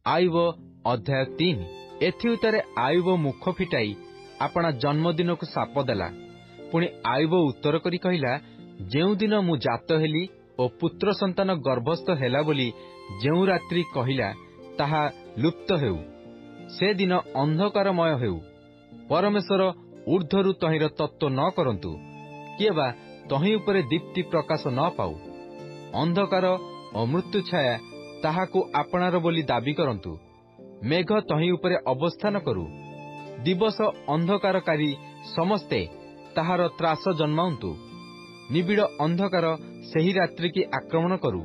आयुब अध्याय 3। एथि उतारे आयुब मुख फिटाई आपणा जन्मदिन को साप देला। पुणी आयुब उत्तर करी कहिला, जेउ दिन मु जात हेली ओ पुत्र संतान गर्भस्थ हेला बोली जेउ रात्रि कहिला ताहा लुप्त हेउ, से दिन अंधकारमय हेउ। परमेश्वर ऊर्ध्वरु तहिर तत्व न करंतु, किए बा तहि उपरे दीप्ति प्रकाश न पाऊ। अंधकार और मृत्यु छाया ताहाकु आपणार बोली दाबी करंतु। मेघ तहि उपरे अवस्थान करू, दिवस अंधकारकारी समस्ते ताहार त्रास जन्माउंतु। निबिड़ अंधकार सेही रात्रि की आक्रमण करू,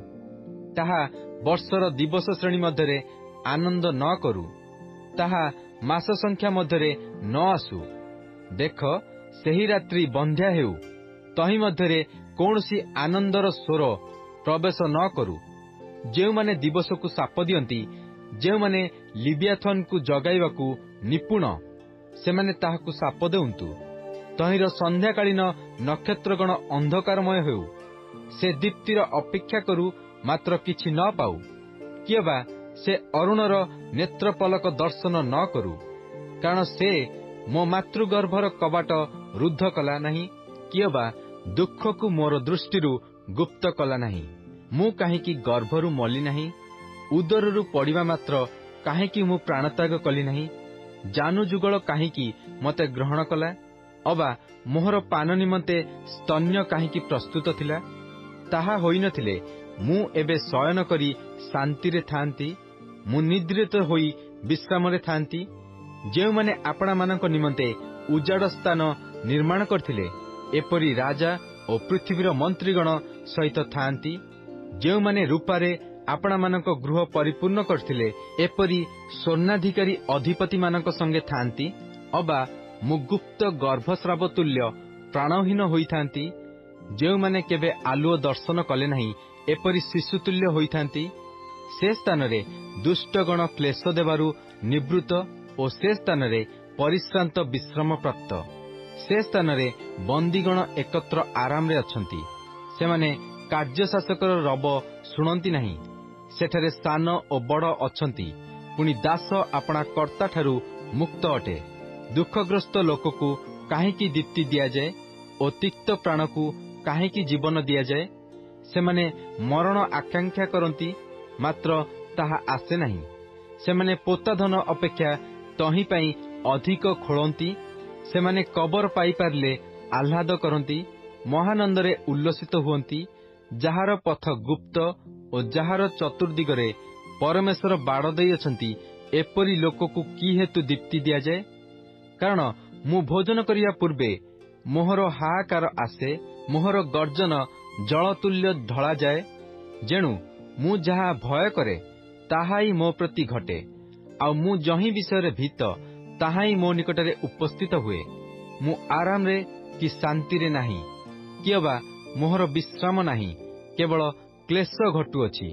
ताहा वर्षर दिवस श्रेणी मध्यरे आनंद न करू, ताहा मास संख्या मध्यरे न आसु। देख सेही रात्रि बंध्या हेउ, तहि मध्यरे कौनसी आनंदर स्वर प्रवेश न करू। जेउ माने दिवस को साप दियंती, जेउ माने लिबियाथन को जगाइबाकू निपुण, से माने ताहाकू साप देउंतु। तहिर संध्याकालीन नक्षत्रगण अंधकारमय हेउ, से दीप्तिर अपेक्षा करू मात्र किछि न पाऊ। किए बा से अरुणर नेत्रपलक दर्शन न करू, कारण से मो मातृगर्भर कबाट रुद्ध कला नहीं। किए बा दुख को मोर दृष्टिरू गुप्त कला नहीं। मु काहींकि गर्भरू मली नहीं, उदररू पड़िबा मात्र काहींकि मु प्राणत्याग कली नहीं। जानु जुगल काहींकि मते ग्रहण कला, अबा मोहर पान निमंते स्तन्य काहींकि प्रस्तुत थिला। ताहा होई नथिले मु एबे शयन करी शांति रे थांती, मु निद्रित होई विश्राम रे थांती। जेउ माने आपणा मानक निमंते उजाड़ स्थान निर्माण करथिले, एपरी राजा और पृथ्वीर मंत्रीगण सहित थांती। जेउ माने रूपारे आपणा मानक गृह परिपूर्ण करथिले, एपरी स्वर्णाधिकारी अधिपति मानक संगे थांती। अबा मु गुप्त गर्भस्राव तुल्य प्राणहीन होई थांती। जेउ माने केबे आलुओ दर्शन कले नहीं, एपरी शिशुतुल्य होई थांती। से स्थान रे दुष्टगण क्लेश देबारु निवृत्त, और से स्थान रे परिश्रांत विश्राम प्राप्त। से स्थान रे बंदीगण एकत्र आराम रे अछंती, सेमाने कार्यशासकर रब शुणंती नहीं। सेठरे सान और बड़ अछंती, पुणी दास आपणा कर्ता ठारू मुक्त अटे। दुखग्रस्त लोक को काहींकि दीप्ति दिया जाए, और तिक्त प्राण को काहींकि जीवन दिया जाए। सेमाने मरण आकांक्षा करती, मात्र ताहा आसे नहीं। सेमाने पोता धन अपेक्षा तहि पई अधिक खोलती। सेमाने कबर पाई पारले आह्लाद करती, महानंदरे उल्लसित हुअंती। जाहार पथ गुप्त और जाहार चतुर्दिगरे परमेश्वर बाड़ देई अछंती, एपरी लोक को कि हेतु दीप्ति दिया जाए। कारण मु भोजन करिया पूर्वे मोहर हाहाकार आसे, मोहर गर्जन जलतुल्य ढला जाए। जेणु मु जहा भय करे ताहाई मो प्रति घटे, आ मु जही विषय भीत ताहाई मो निकटरे उपस्थित हुए। मु आराम रे कि शांति रे नाही, किए बा मोहर विश्राम नाही, केवल क्लेश घटुअछि।